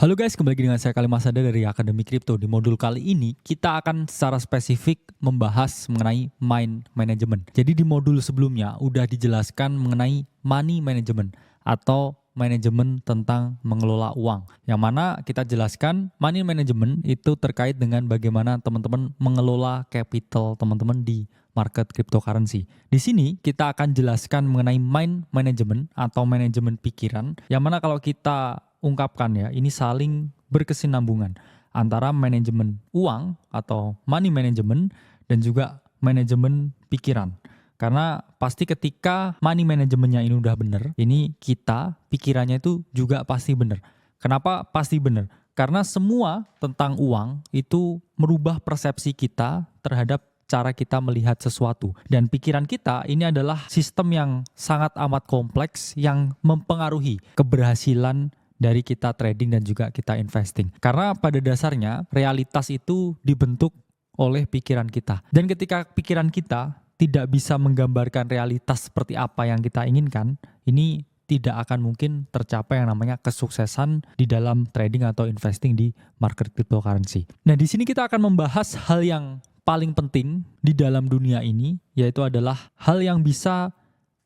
Halo guys, kembali lagi dengan saya Khalil Masada dari Akademi Kripto. Di modul kali ini kita akan secara spesifik membahas mengenai mind management. Jadi di modul sebelumnya udah dijelaskan mengenai money management atau manajemen tentang mengelola uang. Yang mana kita jelaskan money management itu terkait dengan bagaimana teman-teman mengelola capital teman-teman di market cryptocurrency. Di sini kita akan jelaskan mengenai mind management atau manajemen pikiran, yang mana kalau kita ungkapkan ya, ini saling berkesinambungan antara manajemen uang atau money management dan juga manajemen pikiran. Karena pasti ketika money manajemennya ini udah benar, ini kita pikirannya itu juga pasti benar. Kenapa pasti benar? Karena semua tentang uang itu merubah persepsi kita terhadap cara kita melihat sesuatu. Dan pikiran kita ini adalah sistem yang sangat amat kompleks yang mempengaruhi keberhasilan dari kita trading dan juga kita investing. Karena pada dasarnya realitas itu dibentuk oleh pikiran kita. Dan ketika pikiran kita tidak bisa menggambarkan realitas seperti apa yang kita inginkan, ini tidak akan mungkin tercapai yang namanya kesuksesan di dalam trading atau investing di market cryptocurrency. Nah, di sini kita akan membahas hal yang paling penting di dalam dunia ini, yaitu adalah hal yang bisa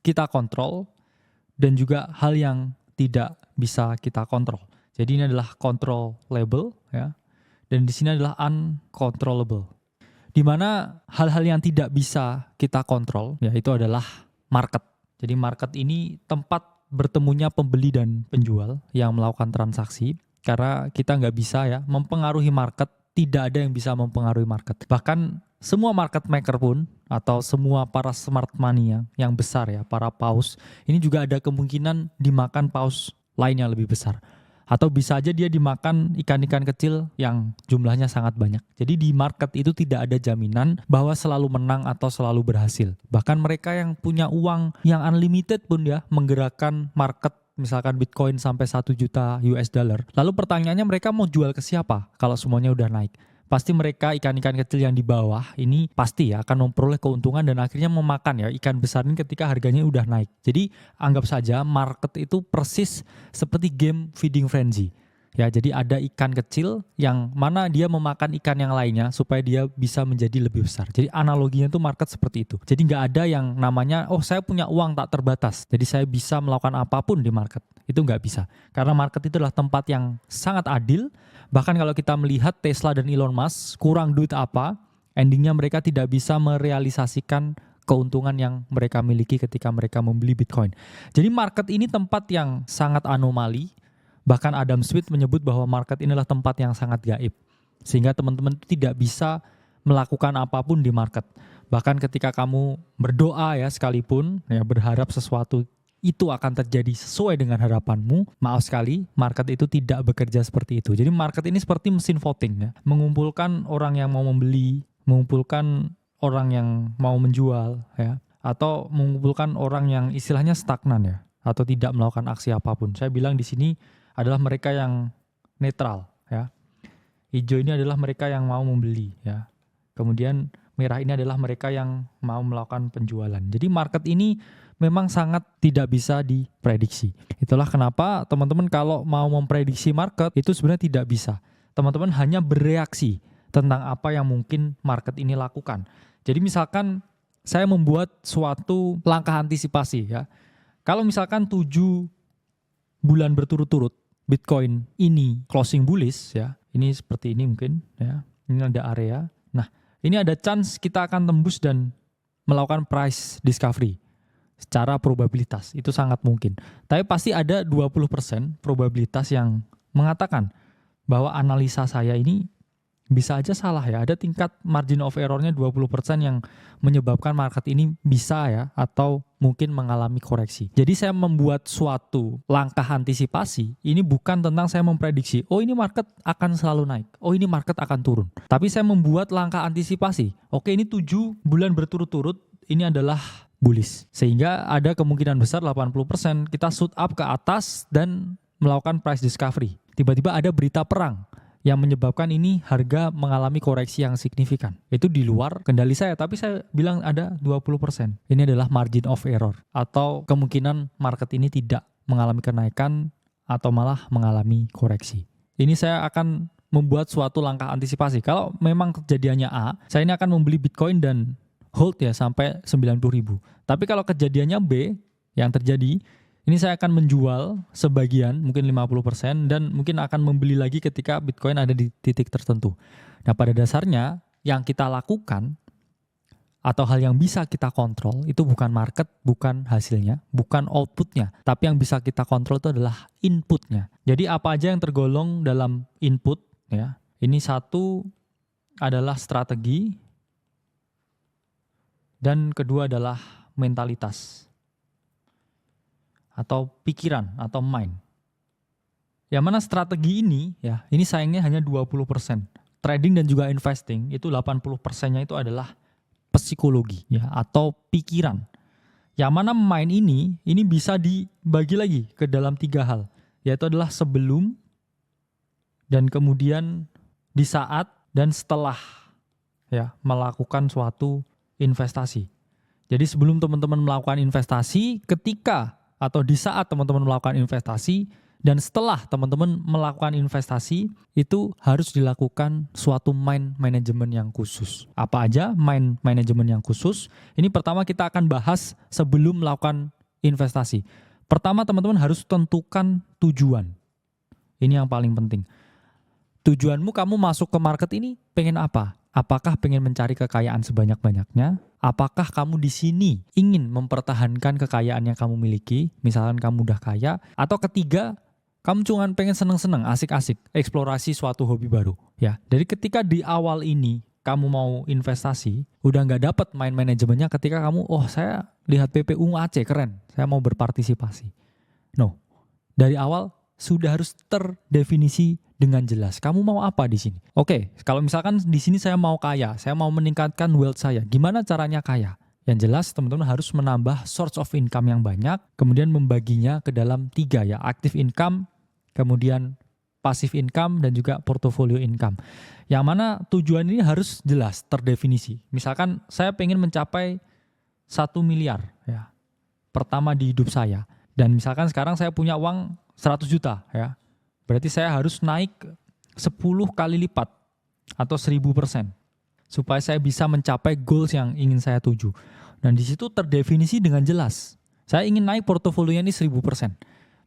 kita kontrol dan juga hal yang tidak bisa kita kontrol. Jadi ini adalah controllable ya. Dan di sini adalah uncontrollable. Di mana hal-hal yang tidak bisa kita kontrol yaitu adalah market. Jadi market ini tempat bertemunya pembeli dan penjual yang melakukan transaksi, karena kita nggak bisa ya mempengaruhi market, tidak ada yang bisa mempengaruhi market. Bahkan semua market maker pun atau semua para smart money yang besar ya, para paus, ini juga ada kemungkinan dimakan paus lain yang lebih besar. Atau bisa aja dia dimakan ikan-ikan kecil yang jumlahnya sangat banyak. Jadi di market itu tidak ada jaminan bahwa selalu menang atau selalu berhasil. Bahkan mereka yang punya uang yang unlimited pun ya menggerakkan market, misalkan Bitcoin sampai 1 juta US dollar. Lalu pertanyaannya, mereka mau jual ke siapa kalau semuanya udah naik? Pasti mereka ikan-ikan kecil yang di bawah ini pasti ya akan memperoleh keuntungan dan akhirnya memakan ya ikan besar ini ketika harganya udah naik. Jadi anggap saja market itu persis seperti game feeding frenzy. Ya, jadi ada ikan kecil yang mana dia memakan ikan yang lainnya supaya dia bisa menjadi lebih besar. Jadi analoginya itu market seperti itu. Jadi nggak ada yang namanya, oh saya punya uang tak terbatas, jadi saya bisa melakukan apapun di market. Itu nggak bisa. Karena market itu adalah tempat yang sangat adil. Bahkan kalau kita melihat Tesla dan Elon Musk, kurang duit apa, endingnya mereka tidak bisa merealisasikan keuntungan yang mereka miliki ketika mereka membeli Bitcoin. Jadi market ini tempat yang sangat anomali. Bahkan Adam Smith menyebut bahwa market inilah tempat yang sangat gaib. Sehingga teman-teman tidak bisa melakukan apapun di market. Bahkan ketika kamu berdoa ya sekalipun, ya berharap sesuatu itu akan terjadi sesuai dengan harapanmu, maaf sekali, market itu tidak bekerja seperti itu. Jadi market ini seperti mesin voting ya, mengumpulkan orang yang mau membeli, mengumpulkan orang yang mau menjual ya, atau mengumpulkan orang yang istilahnya stagnan ya, atau tidak melakukan aksi apapun. Saya bilang di sini adalah mereka yang netral ya. Hijau ini adalah mereka yang mau membeli ya. Kemudian merah ini adalah mereka yang mau melakukan penjualan. Jadi market ini memang sangat tidak bisa diprediksi. Itulah kenapa teman-teman kalau mau memprediksi market itu sebenarnya tidak bisa. Teman-teman hanya bereaksi tentang apa yang mungkin market ini lakukan. Jadi misalkan saya membuat suatu langkah antisipasi ya. Kalau misalkan 7 bulan berturut-turut Bitcoin ini closing bullish ya. Ini seperti ini mungkin ya. Ini ada area. Nah, ini ada chance kita akan tembus dan melakukan price discovery. Secara probabilitas itu sangat mungkin. Tapi pasti ada 20% probabilitas yang mengatakan bahwa analisa saya ini bisa aja salah ya. Ada tingkat margin of error-nya 20% yang menyebabkan market ini bisa ya atau mungkin mengalami koreksi. Jadi saya membuat suatu langkah antisipasi ini bukan tentang saya memprediksi, oh ini market akan selalu naik, oh ini market akan turun. Tapi saya membuat langkah antisipasi. Oke, ini 7 bulan berturut-turut ini adalah bullish. Sehingga ada kemungkinan besar 80% kita shoot up ke atas dan melakukan price discovery. Tiba-tiba ada berita perang yang menyebabkan ini harga mengalami koreksi yang signifikan. Itu di luar kendali saya, tapi saya bilang ada 20%. Ini adalah margin of error atau kemungkinan market ini tidak mengalami kenaikan atau malah mengalami koreksi. ini saya akan membuat suatu langkah antisipasi. Kalau memang kejadiannya A, saya ini akan membeli Bitcoin dan hold ya sampai 90.000. Tapi kalau kejadiannya B yang terjadi, ini saya akan menjual sebagian, mungkin 50%, dan mungkin akan membeli lagi ketika Bitcoin ada di titik tertentu. Nah, pada dasarnya yang kita lakukan atau hal yang bisa kita kontrol itu bukan market, bukan hasilnya, bukan outputnya, tapi yang bisa kita kontrol itu adalah inputnya. Jadi apa aja yang tergolong dalam input ya. Ini satu adalah strategi dan kedua adalah mentalitas atau pikiran atau mind. Yang mana strategi ini ya, ini sayangnya hanya 20%. Trading dan juga investing itu 80%-nya itu adalah psikologi ya atau pikiran. Yang mana mind ini bisa dibagi lagi ke dalam 3 hal, yaitu adalah sebelum dan kemudian di saat dan setelah ya melakukan suatu investasi. Jadi sebelum teman-teman melakukan investasi, ketika atau di saat teman-teman melakukan investasi, dan setelah teman-teman melakukan investasi, itu harus dilakukan suatu mind management yang khusus. Apa aja mind management yang khusus? Ini pertama kita akan bahas sebelum melakukan investasi. Pertama teman-teman harus tentukan tujuan. Ini yang paling penting. Tujuanmu kamu masuk ke market ini pengen apa? Apakah pengen mencari kekayaan sebanyak-banyaknya? Apakah kamu di sini ingin mempertahankan kekayaan yang kamu miliki? Misalkan kamu udah kaya. Atau ketiga, kamu cuma pengen seneng-seneng, asik-asik, eksplorasi suatu hobi baru. Ya, jadi ketika di awal ini kamu mau investasi, udah nggak dapat mind manajemennya ketika kamu, saya lihat PPU Aceh keren, saya mau berpartisipasi. No, dari awal sudah harus terdefinisi dengan jelas. Kamu mau apa di sini? Oke, kalau misalkan di sini saya mau kaya, saya mau meningkatkan wealth saya. Gimana caranya kaya? Yang jelas teman-teman harus menambah source of income yang banyak, kemudian membaginya ke dalam 3 ya, active income, kemudian passive income, dan juga portfolio income. Yang mana tujuan ini harus jelas, terdefinisi. Misalkan saya pengen mencapai 1 miliar ya, pertama di hidup saya. Dan misalkan sekarang saya punya uang 100 juta ya. Berarti saya harus naik 10 kali lipat atau 1000% supaya saya bisa mencapai goals yang ingin saya tuju. Dan di situ terdefinisi dengan jelas. Saya ingin naik portofolionya ini 1000%.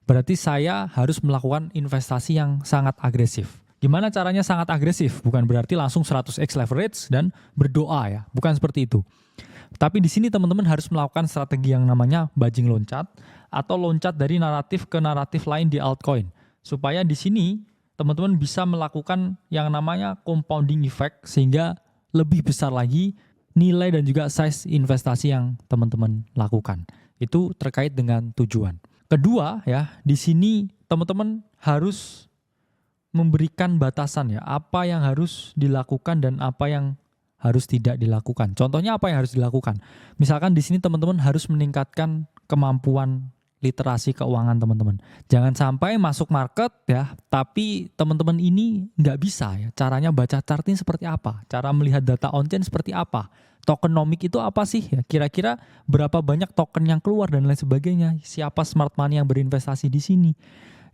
Berarti saya harus melakukan investasi yang sangat agresif. Gimana caranya sangat agresif? Bukan berarti langsung 100x leverage dan berdoa ya. Bukan seperti itu. Tapi di sini teman-teman harus melakukan strategi yang namanya bajing loncat atau loncat dari naratif ke naratif lain di altcoin. Supaya di sini teman-teman bisa melakukan yang namanya compounding effect sehingga lebih besar lagi nilai dan juga size investasi yang teman-teman lakukan. Itu terkait dengan tujuan. Kedua ya, di sini teman-teman harus memberikan batasan ya, apa yang harus dilakukan dan apa yang harus tidak dilakukan. Contohnya apa yang harus dilakukan? Misalkan di sini teman-teman harus meningkatkan kemampuan literasi keuangan teman-teman. Jangan sampai masuk market ya, tapi teman-teman ini nggak bisa ya. Caranya baca chart ini seperti apa? Cara melihat data on-chain seperti apa? Tokenomic itu apa sih? Ya, kira-kira berapa banyak token yang keluar dan lain sebagainya? Siapa smart money yang berinvestasi di sini?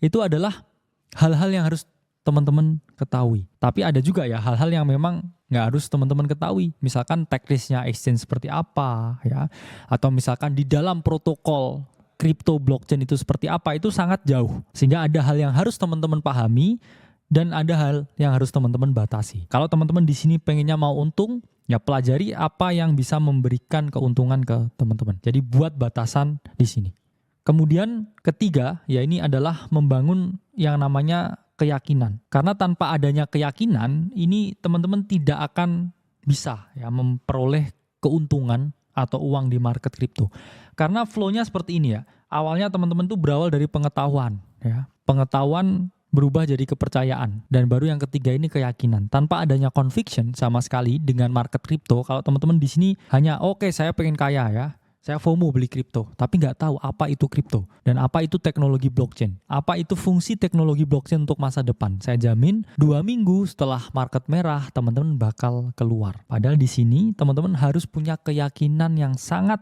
Itu adalah hal-hal yang harus teman-teman ketahui. Tapi ada juga ya hal-hal yang memang nggak harus teman-teman ketahui. Misalkan teknisnya exchange seperti apa ya, atau misalkan di dalam protokol kripto blockchain itu seperti apa, itu sangat jauh. Sehingga ada hal yang harus teman-teman pahami dan ada hal yang harus teman-teman batasi. Kalau teman-teman di sini pengennya mau untung, ya pelajari apa yang bisa memberikan keuntungan ke teman-teman. Jadi buat batasan di sini. Kemudian ketiga, ya ini adalah membangun yang namanya keyakinan. Karena tanpa adanya keyakinan, ini teman-teman tidak akan bisa ya memperoleh keuntungan atau uang di market kripto. Karena flow-nya seperti ini ya. Awalnya teman-teman tuh berawal dari pengetahuan ya. Pengetahuan berubah jadi kepercayaan, dan baru yang ketiga ini keyakinan. Tanpa adanya conviction sama sekali dengan market kripto, kalau teman-teman di sini hanya oke, saya pengen kaya ya, saya FOMO beli kripto, tapi nggak tahu apa itu kripto dan apa itu teknologi blockchain, apa itu fungsi teknologi blockchain untuk masa depan. Saya jamin 2 minggu setelah market merah teman-teman bakal keluar. Padahal di sini teman-teman harus punya keyakinan yang sangat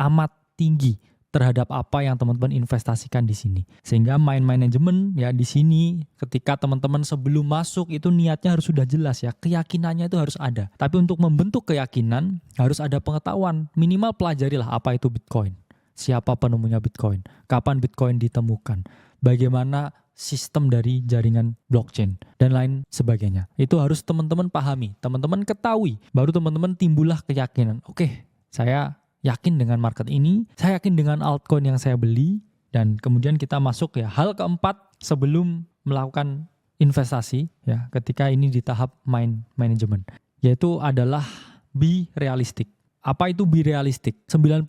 amat tinggi terhadap apa yang teman-teman investasikan di sini. Sehingga mind management ya di sini ketika teman-teman sebelum masuk itu niatnya harus sudah jelas ya, keyakinannya itu harus ada. Tapi untuk membentuk keyakinan harus ada pengetahuan, minimal pelajarilah apa itu Bitcoin. Siapa penemunya Bitcoin, kapan Bitcoin ditemukan, bagaimana sistem dari jaringan blockchain, dan lain sebagainya. Itu harus teman-teman pahami, teman-teman ketahui, baru teman-teman timbullah keyakinan. Oke, saya yakin dengan market ini, saya yakin dengan altcoin yang saya beli, dan kemudian kita masuk ya hal keempat sebelum melakukan investasi ya ketika ini di tahap mind management, yaitu adalah be realistic. Apa itu be realistic? 97%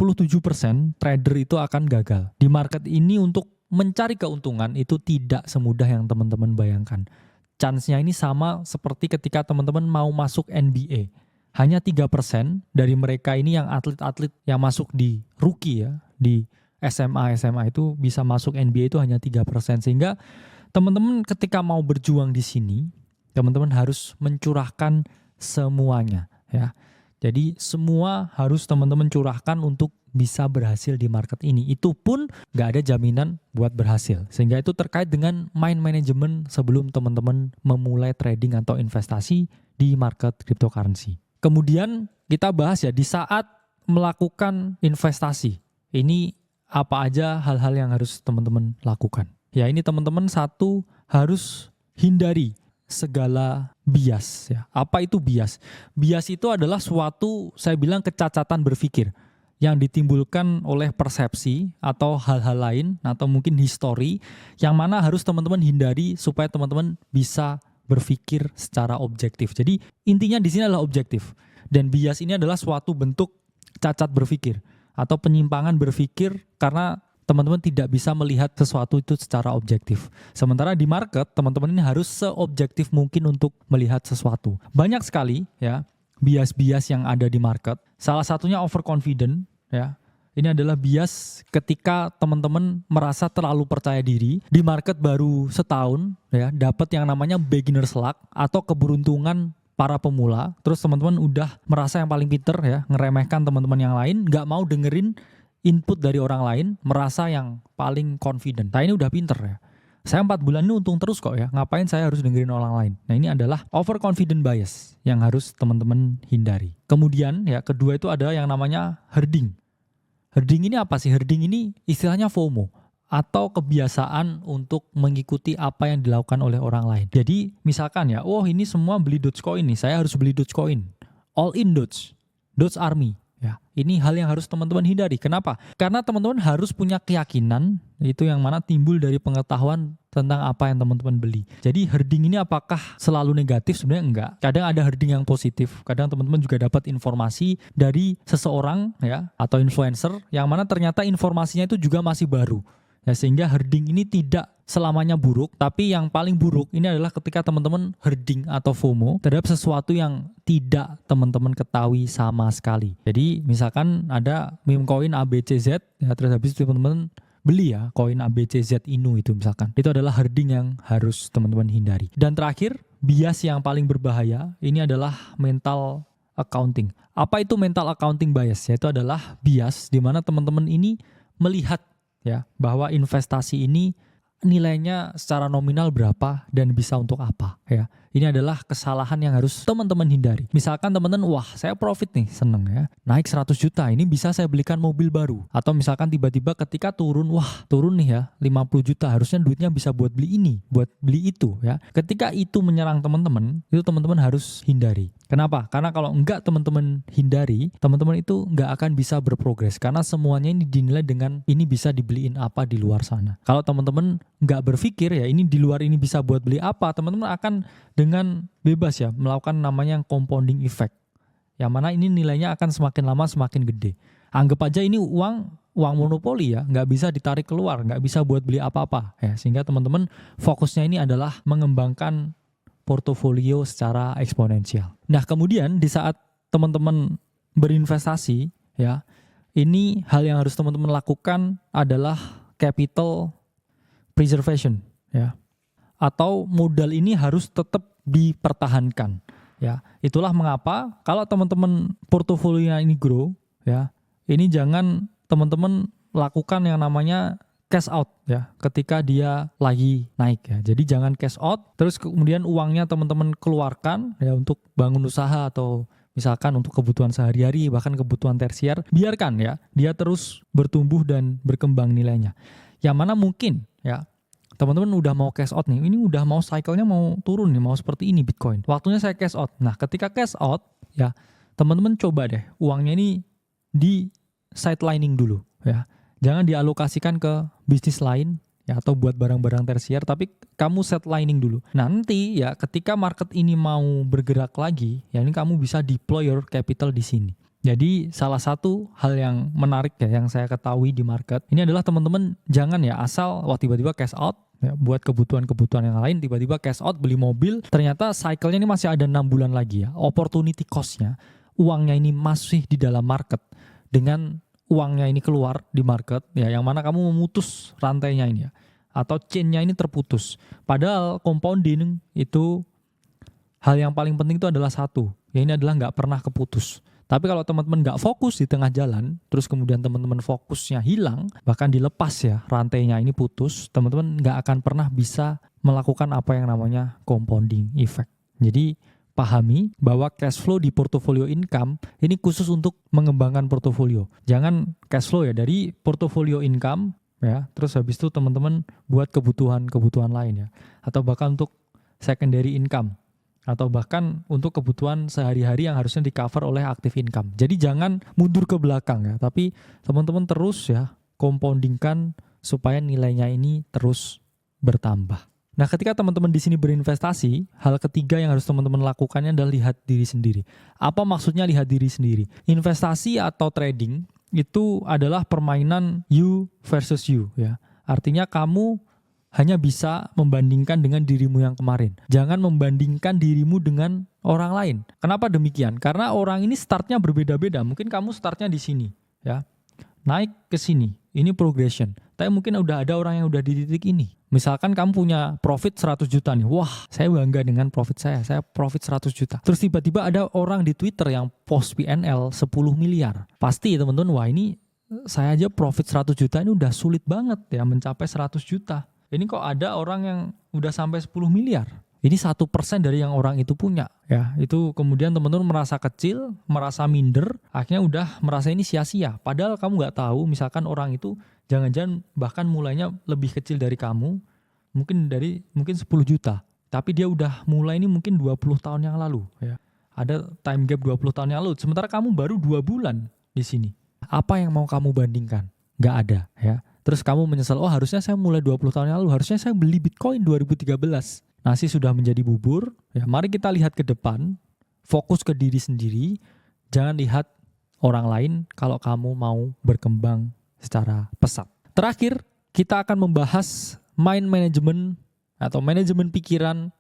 trader itu akan gagal. Di market ini untuk mencari keuntungan itu tidak semudah yang teman-teman bayangkan. Chance-nya ini sama seperti ketika teman-teman mau masuk NBA. Hanya 3% dari mereka ini yang atlet-atlet yang masuk di rookie ya, di SMA itu bisa masuk NBA itu hanya 3%. Sehingga teman-teman ketika mau berjuang di sini, teman-teman harus mencurahkan semuanya ya. Jadi semua harus teman-teman curahkan untuk bisa berhasil di market ini. Itu pun nggak ada jaminan buat berhasil. Sehingga itu terkait dengan mind management sebelum teman-teman memulai trading atau investasi di market cryptocurrency. Kemudian kita bahas ya di saat melakukan investasi. Ini apa aja hal-hal yang harus teman-teman lakukan. Ya ini teman-teman satu harus hindari segala bias ya. Apa itu bias? Bias itu adalah suatu saya bilang kecacatan berpikir yang ditimbulkan oleh persepsi atau hal-hal lain atau mungkin histori yang mana harus teman-teman hindari supaya teman-teman bisa berpikir secara objektif. Jadi intinya di sini adalah objektif, dan bias ini adalah suatu bentuk cacat berpikir atau penyimpangan berpikir karena teman-teman tidak bisa melihat sesuatu itu secara objektif. Sementara di market, teman-teman ini harus seobjektif mungkin untuk melihat sesuatu. Banyak sekali ya bias-bias yang ada di market. Salah satunya overconfident ya. Ini adalah bias ketika teman-teman merasa terlalu percaya diri di market baru setahun ya, dapat yang namanya beginner's luck atau keberuntungan para pemula. Terus teman-teman udah merasa yang paling pinter ya, ngeremehkan teman-teman yang lain, nggak mau dengerin input dari orang lain, merasa yang paling confident. Nah ini udah pinter ya. Saya 4 bulan ini untung terus kok ya. Ngapain saya harus dengerin orang lain? Nah ini adalah overconfident bias yang harus teman-teman hindari. Kemudian ya kedua itu ada yang namanya herding. Herding ini apa sih? Herding ini istilahnya FOMO atau kebiasaan untuk mengikuti apa yang dilakukan oleh orang lain. Jadi misalkan ya, oh ini semua beli Dogecoin nih, saya harus beli Dogecoin. All in Doge Army. Ya, ini hal yang harus teman-teman hindari. Kenapa? Karena teman-teman harus punya keyakinan itu yang mana timbul dari pengetahuan tentang apa yang teman-teman beli. Jadi herding ini apakah selalu negatif? Sebenarnya enggak. Kadang ada herding yang positif. Kadang teman-teman juga dapat informasi dari seseorang ya atau influencer yang mana ternyata informasinya itu juga masih baru. Ya, sehingga herding ini tidak selamanya buruk, tapi yang paling buruk ini adalah ketika teman-teman herding atau FOMO terhadap sesuatu yang tidak teman-teman ketahui sama sekali. Jadi misalkan ada meme koin ABCZ, ya terus habis itu teman-teman beli ya koin ABCZ Inu itu misalkan. Itu adalah herding yang harus teman-teman hindari. Dan terakhir, bias yang paling berbahaya ini adalah mental accounting. Apa itu mental accounting bias? Yaitu adalah bias di mana teman-teman ini melihat ya bahwa investasi ini nilainya secara nominal berapa dan bisa untuk apa ya. Ini adalah kesalahan yang harus teman-teman hindari. Misalkan teman-teman, wah saya profit nih, seneng ya, naik 100 juta, ini bisa saya belikan mobil baru. Atau misalkan tiba-tiba ketika turun, wah turun nih ya 50 juta, harusnya duitnya bisa buat beli ini, buat beli itu ya. Ketika itu menyerang teman-teman, itu teman-teman harus hindari. Kenapa? Karena kalau enggak teman-teman hindari, teman-teman itu enggak akan bisa berprogres. Karena semuanya ini dinilai dengan ini bisa dibeliin apa di luar sana. Kalau teman-teman enggak berpikir ya ini di luar ini bisa buat beli apa, teman-teman akan dengan bebas ya melakukan namanya yang compounding effect. Yang mana ini nilainya akan semakin lama semakin gede. Anggap aja ini uang monopoli ya, nggak bisa ditarik keluar, nggak bisa buat beli apa-apa ya. Sehingga teman-teman fokusnya ini adalah mengembangkan portofolio secara eksponensial. Nah kemudian di saat teman-teman berinvestasi ya, ini hal yang harus teman-teman lakukan adalah capital preservation ya. Atau modal ini harus tetap dipertahankan ya. Itulah mengapa kalau teman-teman portofolionya ini grow ya, ini jangan teman-teman lakukan yang namanya cash out ya ketika dia lagi naik ya. Jadi jangan cash out terus kemudian uangnya teman-teman keluarkan ya untuk bangun usaha atau misalkan untuk kebutuhan sehari-hari bahkan kebutuhan tersier, biarkan ya dia terus bertumbuh dan berkembang nilainya. Yang mana mungkin ya teman-teman udah mau cash out nih, ini udah mau cycle-nya mau turun nih, mau seperti ini Bitcoin. Waktunya saya cash out. Nah, ketika cash out, ya teman-teman coba deh uangnya ini di sidelining dulu, ya. Jangan dialokasikan ke bisnis lain, ya atau buat barang-barang tersier, tapi kamu sidelining dulu. Nanti ya ketika market ini mau bergerak lagi, ya ini kamu bisa deploy your capital di sini. Jadi salah satu hal yang menarik ya yang saya ketahui di market ini adalah teman-teman jangan ya asal tiba-tiba cash out ya, buat kebutuhan-kebutuhan yang lain tiba-tiba cash out beli mobil ternyata cycle-nya ini masih ada 6 bulan lagi ya. Opportunity cost-nya uangnya ini masih di dalam market dengan uangnya ini keluar di market ya yang mana kamu memutus rantainya ini ya atau chain-nya ini terputus. Padahal compounding itu hal yang paling penting itu adalah satu ya ini adalah nggak pernah keputus. Tapi kalau teman-teman nggak fokus di tengah jalan, terus kemudian teman-teman fokusnya hilang, bahkan dilepas ya rantainya ini putus, teman-teman nggak akan pernah bisa melakukan apa yang namanya compounding effect. Jadi pahami bahwa cash flow di portfolio income ini khusus untuk mengembangkan portofolio. Jangan cash flow ya dari portfolio income ya, terus habis itu teman-teman buat kebutuhan-kebutuhan lain ya, atau bahkan untuk secondary income. Atau bahkan untuk kebutuhan sehari-hari yang harusnya di-cover oleh active income. Jadi jangan mundur ke belakang ya, tapi teman-teman terus ya compoundingkan supaya nilainya ini terus bertambah. Nah, ketika teman-teman di sini berinvestasi, hal ketiga yang harus teman-teman lakukannya adalah lihat diri sendiri. Apa maksudnya lihat diri sendiri? Investasi atau trading itu adalah permainan you versus you ya. Artinya kamu hanya bisa membandingkan dengan dirimu yang kemarin. Jangan membandingkan dirimu dengan orang lain. Kenapa demikian? Karena orang ini startnya berbeda-beda. Mungkin kamu startnya di sini, ya, naik ke sini. Ini progression. Tapi mungkin udah ada orang yang udah di titik ini. Misalkan kamu punya profit 100 juta nih. Wah, saya bangga dengan profit saya. Saya profit 100 juta. Terus tiba-tiba ada orang di Twitter yang post PNL 10 miliar. Pasti teman-teman, wah ini saya aja profit 100 juta ini udah sulit banget ya mencapai 100 juta. Ini kok ada orang yang udah sampai 10 miliar. Ini 1% dari yang orang itu punya. Ya, itu kemudian teman-teman merasa kecil, merasa minder, akhirnya udah merasa ini sia-sia. Padahal kamu nggak tahu, misalkan orang itu jangan-jangan bahkan mulainya lebih kecil dari kamu, mungkin 10 juta. Tapi dia udah mulai ini mungkin 20 tahun yang lalu. Ya. Ada time gap 20 tahun yang lalu. Sementara kamu baru 2 bulan di sini. Apa yang mau kamu bandingkan? Nggak ada. Ya. Terus kamu menyesal, oh harusnya saya mulai 20 tahun yang lalu, harusnya saya beli Bitcoin 2013. Nasi sudah menjadi bubur, ya mari kita lihat ke depan, fokus ke diri sendiri, jangan lihat orang lain kalau kamu mau berkembang secara pesat. Terakhir, kita akan membahas mind management atau manajemen pikiran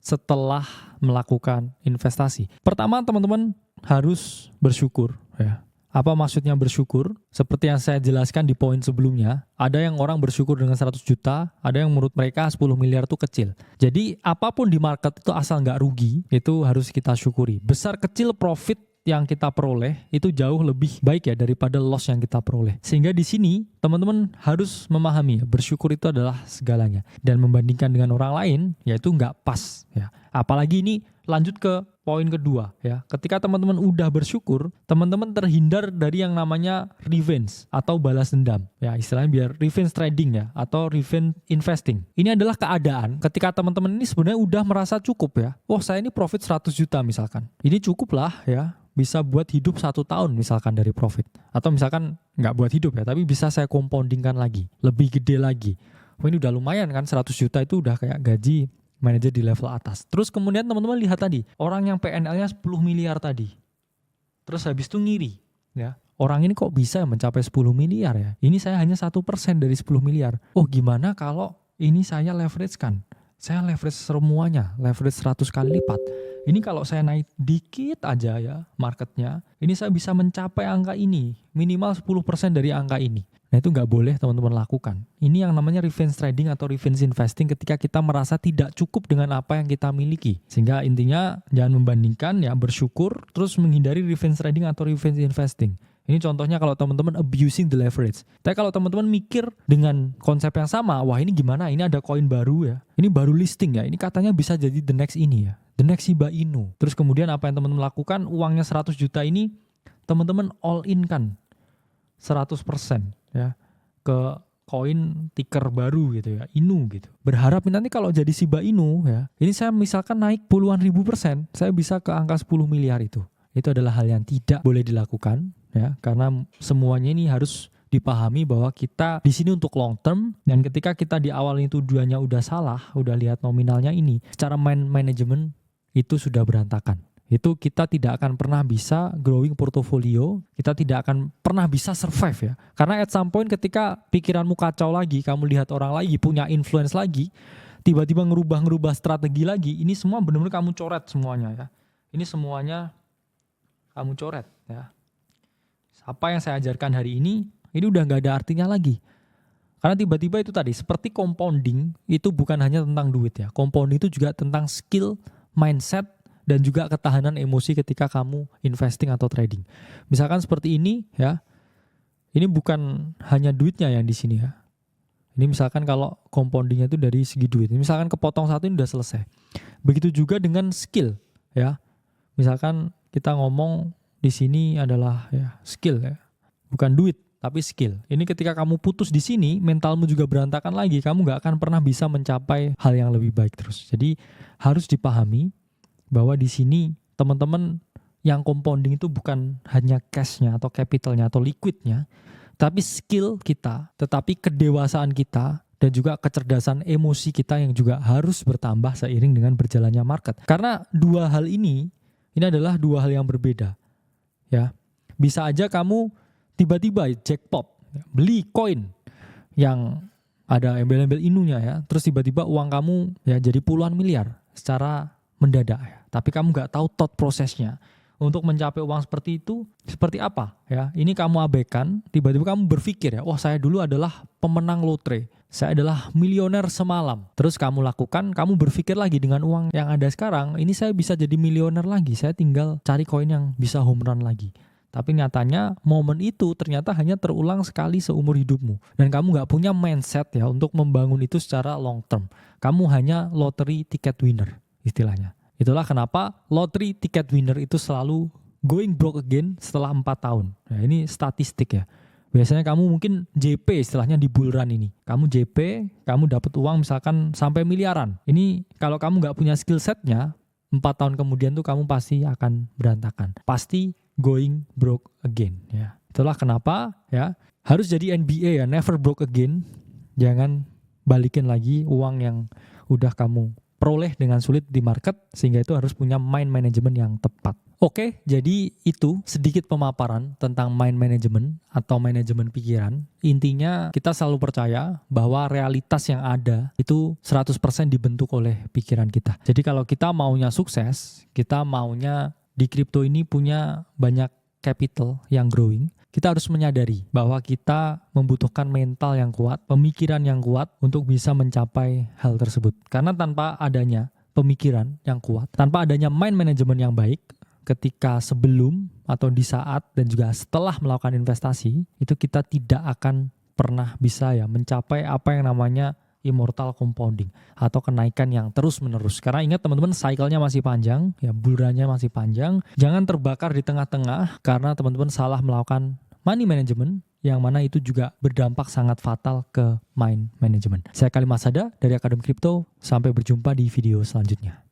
setelah melakukan investasi. Pertama, teman-teman harus bersyukur, ya. Apa maksudnya bersyukur? Seperti yang saya jelaskan di poin sebelumnya, ada yang orang bersyukur dengan 100 juta, ada yang menurut mereka 10 miliar itu kecil. Jadi apapun di market itu asal nggak rugi, itu harus kita syukuri. Besar kecil profit yang kita peroleh itu jauh lebih baik ya daripada loss yang kita peroleh. Sehingga di sini teman-teman harus memahami ya, bersyukur itu adalah segalanya. Dan membandingkan dengan orang lain, yaitu nggak pas. Ya. Apalagi ini lanjut ke poin kedua ya. Ketika teman-teman udah bersyukur, teman-teman terhindar dari yang namanya revenge atau balas dendam. Ya, istilahnya biar revenge trading ya atau revenge investing. Ini adalah keadaan ketika teman-teman ini sebenarnya udah merasa cukup ya. Oh, saya ini profit 100 juta misalkan. Ini cukup lah ya. Bisa buat hidup 1 tahun misalkan dari profit. Atau misalkan nggak buat hidup ya, tapi bisa saya compoundingkan lagi. Lebih gede lagi. Oh, ini udah lumayan kan, 100 juta itu udah kayak gaji manajer di level atas. Terus kemudian teman-teman lihat tadi, orang yang PNL-nya 10 miliar tadi. Terus habis itu ngiri. Ya, orang ini kok bisa mencapai 10 miliar ya? Ini saya hanya 1% dari 10 miliar. Oh gimana kalau ini saya leverage-kan? Saya leverage semuanya, leverage 100 kali lipat. Ini kalau saya naik dikit aja ya marketnya, ini saya bisa mencapai angka ini. Minimal 10% dari angka ini. Nah itu nggak boleh teman-teman lakukan. Ini yang namanya revenge trading atau revenge investing ketika kita merasa tidak cukup dengan apa yang kita miliki. Sehingga intinya jangan membandingkan ya, bersyukur terus menghindari revenge trading atau revenge investing. Ini contohnya kalau teman-teman abusing the leverage. Tapi kalau teman-teman mikir dengan konsep yang sama, wah ini gimana? Ini ada koin baru ya. Ini baru listing ya. Ini katanya bisa jadi the next ini ya. The next Shiba Inu. Terus kemudian apa yang teman-teman lakukan? Uangnya 100 juta ini teman-teman all in kan 100% ya ke koin ticker baru gitu ya, Inu gitu. Berharap nanti kalau jadi Shiba Inu ya, ini saya misalkan naik puluhan ribu %, saya bisa ke angka 10 miliar itu. Itu adalah hal yang tidak boleh dilakukan ya, karena semuanya ini harus dipahami bahwa kita di sini untuk long term, dan ketika kita di awal ini tujuannya udah salah, udah lihat nominalnya ini, secara management itu sudah berantakan. Itu kita tidak akan pernah bisa growing portfolio, kita tidak akan pernah bisa survive ya. Karena at some point ketika pikiranmu kacau lagi, kamu lihat orang lagi, punya influence lagi, tiba-tiba ngerubah strategi lagi, ini semua benar-benar kamu coret semuanya ya. Ini semuanya kamu coret ya. Apa yang saya ajarkan hari ini udah gak ada artinya lagi. Karena tiba-tiba itu tadi, seperti compounding, itu bukan hanya tentang duit ya. Compounding itu juga tentang skill, mindset, dan juga ketahanan emosi ketika kamu investing atau trading. Misalkan seperti ini ya, ini bukan hanya duitnya yang di sini ya. Ini misalkan kalau compoundingnya itu dari segi duit. Misalkan kepotong satu ini udah selesai. Begitu juga dengan skill ya. Misalkan kita ngomong di sini adalah ya skill ya, bukan duit tapi skill. Ini ketika kamu putus di sini, mentalmu juga berantakan lagi. Kamu nggak akan pernah bisa mencapai hal yang lebih baik terus. Jadi harus dipahami bahwa di sini teman-teman yang compounding itu bukan hanya cashnya atau capitalnya atau liquidnya, tapi skill kita, tetapi kedewasaan kita dan juga kecerdasan emosi kita yang juga harus bertambah seiring dengan berjalannya market. Karena dua hal ini adalah dua hal yang berbeda. Ya, bisa aja kamu tiba-tiba jackpot, beli koin yang ada embel-embel inunya ya, terus tiba-tiba uang kamu ya jadi puluhan miliar secara mendadak ya. Tapi kamu nggak tahu thought prosesnya untuk mencapai uang seperti itu seperti apa ya. Ini kamu abaikan, tiba-tiba kamu berpikir ya, wah saya dulu adalah pemenang lotre, saya adalah milioner semalam. Terus kamu lakukan, kamu berpikir lagi dengan uang yang ada sekarang, ini saya bisa jadi milioner lagi, saya tinggal cari koin yang bisa home run lagi. Tapi nyatanya momen itu ternyata hanya terulang sekali seumur hidupmu. Dan kamu gak punya mindset ya untuk membangun itu secara long term. Kamu hanya lottery ticket winner istilahnya. Itulah kenapa lottery ticket winner itu selalu going broke again setelah 4 tahun. Nah ini statistik ya. Biasanya kamu mungkin JP istilahnya di bull run ini. Kamu JP, kamu dapat uang misalkan sampai miliaran. Ini kalau kamu gak punya skill setnya, 4 tahun kemudian tuh kamu pasti akan berantakan. Pasti going broke again ya. Itulah kenapa ya harus jadi NBA ya, never broke again. Jangan balikin lagi uang yang udah kamu peroleh dengan sulit di market, sehingga itu harus punya mind management yang tepat. Oke, jadi itu sedikit pemaparan tentang mind management atau manajemen pikiran. Intinya kita selalu percaya bahwa realitas yang ada itu 100% dibentuk oleh pikiran kita. Jadi kalau kita maunya sukses, kita maunya di kripto ini punya banyak capital yang growing, kita harus menyadari bahwa kita membutuhkan mental yang kuat, pemikiran yang kuat untuk bisa mencapai hal tersebut. Karena tanpa adanya pemikiran yang kuat, tanpa adanya mind management yang baik, ketika sebelum atau di saat dan juga setelah melakukan investasi, itu kita tidak akan pernah bisa ya mencapai apa yang namanya immortal compounding atau kenaikan yang terus menerus. Karena ingat teman-teman, cycle-nya masih panjang, ya bulannya masih panjang. Jangan terbakar di tengah-tengah karena teman-teman salah melakukan money management, yang mana itu juga berdampak sangat fatal ke mind management. Saya Khalid Masada dari Akademi Kripto. Sampai berjumpa di video selanjutnya.